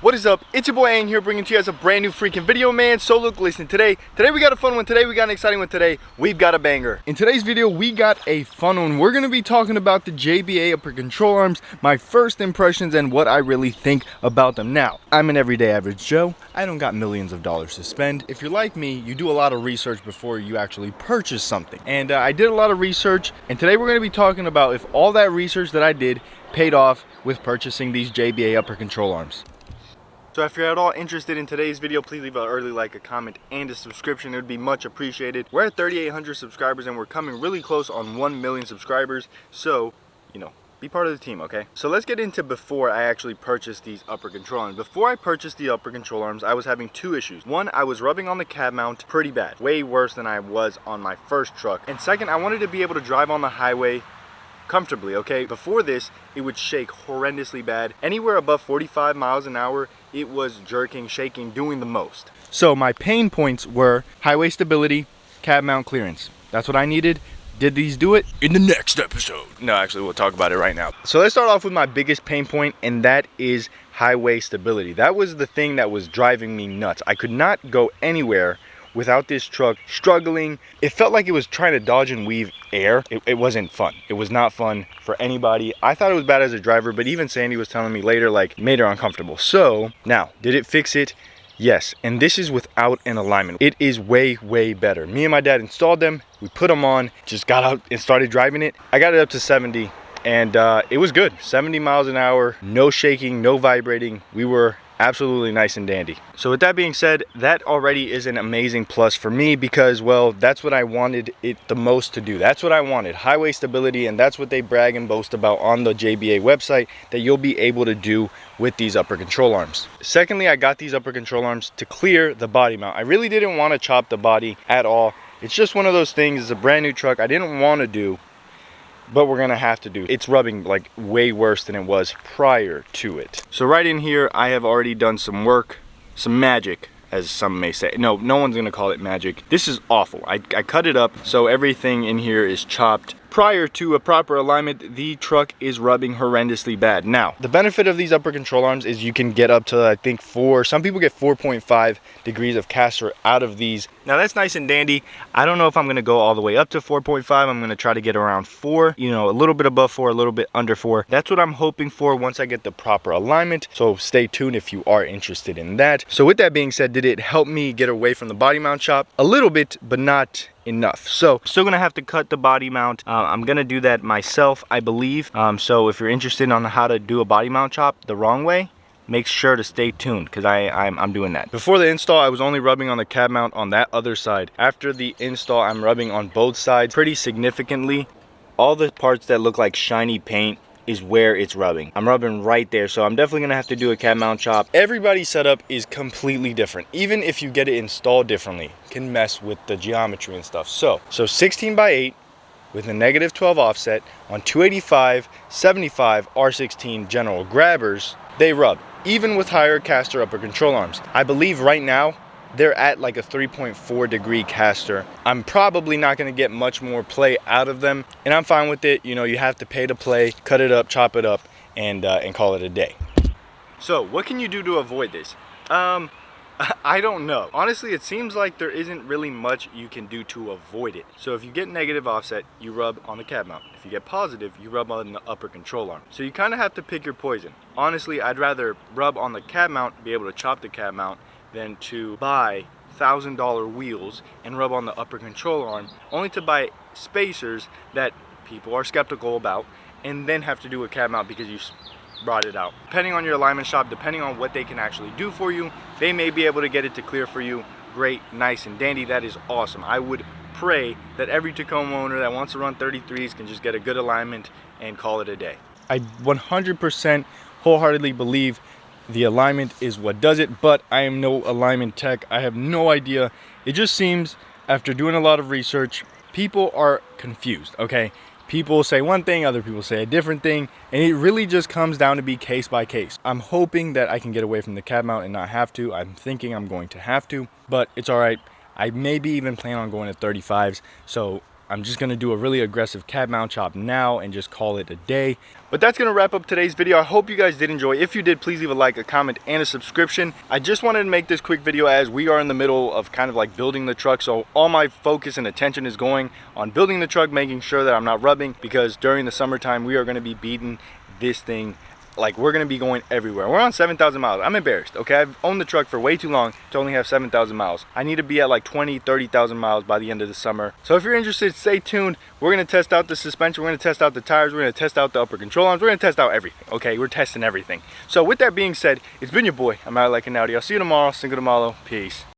What is up? It's your boy Aing here, bringing to you guys a brand new freaking video, man. So look, listen, today we got a fun one. Today we got an exciting one. Today we've got a banger. In today's video, we got a fun one. We're gonna be talking about the JBA upper control arms, my first impressions, and what I really think about them. Now, I'm an everyday average Joe. I don't got millions of dollars to spend. If you're like me, you do a lot of research before you actually purchase something. And I did a lot of research, and today we're gonna be talking about if all that research that I did paid off with purchasing these JBA upper control arms. So if you're at all interested in today's video, please leave an early like, a comment, and a subscription. It would be much appreciated. We're at 3,800 subscribers and we're coming really close on 1 million subscribers. So, you know, be part of the team, okay? So let's get into before I actually purchased these upper control arms. Before I purchased the upper control arms, I was having two issues. One, I was rubbing on the cab mount pretty bad, way worse than I was on my first truck. And second, I wanted to be able to drive on the highway comfortably, okay? Before this, it would shake horrendously bad. Anywhere above 45 miles an hour, it was jerking, shaking, doing the most. So my pain points were highway stability, cab mount clearance. That's what I needed. Did these do it? In the next episode. No, actually, we'll talk about it right now. So let's start off with my biggest pain point, and that is highway stability. That was the thing that was driving me nuts. I could not go anywhere without this truck struggling. It felt like it was trying to dodge and weave air. It wasn't fun. It was not fun for anybody. I thought it was bad as a driver, but even Sandy was telling me later, like, made her uncomfortable. So now, did it fix it? Yes, and this is without an alignment. It is way, way better. Me and my dad installed them. We put them on, just got out and started driving it. I got it up to 70 and it was good. 70 miles an hour, no shaking, no vibrating. We were absolutely nice and dandy. So with that being said, that already is an amazing plus for me because, well, that's what I wanted it the most to do. That's what I wanted, highway stability, and that's what they brag and boast about on the JBA website that you'll be able to do with these upper control arms. Secondly, I got these upper control arms to clear the body mount. I really didn't want to chop the body at all. It's just one of those things, it's a brand new truck I didn't want to do, but we're gonna have to do. It's rubbing like way worse than it was prior to it. So right in here, I have already done some work, some magic, as some may say. No one's gonna call it magic. This is awful. I cut it up so everything in here is chopped. Prior to a proper alignment, the truck is rubbing horrendously bad. Now, the benefit of these upper control arms is you can get up to, I think, some people get 4.5 degrees of caster out of these. Now that's nice and dandy. I don't know if I'm gonna go all the way up to 4.5. I'm gonna try to get around 4, you know, a little bit above 4, a little bit under 4. That's what I'm hoping for once I get the proper alignment. So stay tuned if you are interested in that. So with that being said, did it help me get away from the body mount chop? A little bit, but not enough. So still gonna have to cut the body mount. I'm gonna do that myself, I believe. So if you're interested on how to do a body mount chop the wrong way, make sure to stay tuned because I'm doing that. Before the install, I was only rubbing on the cab mount on that other side. After the install, I'm rubbing on both sides pretty significantly. All the parts that look like shiny paint is where it's rubbing. I'm rubbing right there, so I'm definitely gonna have to do a cab mount chop. Everybody's setup is completely different. Even if you get it installed differently, can mess with the geometry and stuff. So 16x8 with a -12 offset on 285, 75 R16 general grabbers, they rub, even with higher caster upper control arms. I believe right now they're at like a 3.4 degree caster. I'm probably not gonna get much more play out of them, and I'm fine with it. You know, you have to pay to play, cut it up, chop it up, and call it a day. So what can you do to avoid this? I don't know. Honestly, it seems like there isn't really much you can do to avoid it. So if you get negative offset, you rub on the cab mount. If you get positive, you rub on the upper control arm. So you kind of have to pick your poison. Honestly, I'd rather rub on the cab mount, be able to chop the cab mount, than to buy $1,000 wheels and rub on the upper control arm, only to buy spacers that people are skeptical about and then have to do a cab mount because you brought it out. Depending on your alignment shop, depending on what they can actually do for you, they may be able to get it to clear for you. Great, nice and dandy. That is awesome. I would pray that every Tacoma owner that wants to run 33s can just get a good alignment and call it a day. I 100% wholeheartedly believe the alignment is what does it, but I am no alignment tech. I have no idea. It just seems, after doing a lot of research, people are confused, okay? People say one thing, other people say a different thing, and it really just comes down to be case by case. I'm hoping that I can get away from the cab mount and not have to. I'm thinking I'm going to have to, but it's all right. I maybe even plan on going to 35s, so I'm just gonna do a really aggressive cab mount chop now and just call it a day. But that's gonna wrap up today's video. I hope you guys did enjoy. If you did, please leave a like, a comment, and a subscription. I just wanted to make this quick video as we are in the middle of kind of like building the truck. So all my focus and attention is going on building the truck, making sure that I'm not rubbing, because during the summertime, we are gonna be beating this thing. Like, we're gonna be going everywhere. We're on 7,000 miles. I'm embarrassed, okay? I've owned the truck for way too long to only have 7,000 miles. I need to be at like 20, 30,000 miles by the end of the summer. So if you're interested, stay tuned. We're gonna test out the suspension. We're gonna test out the tires. We're gonna test out the upper control arms. We're gonna test out everything, okay? We're testing everything. So with that being said, it's been your boy. I'm out like an Audi. I'll see you tomorrow. Cinco de Malo. Peace.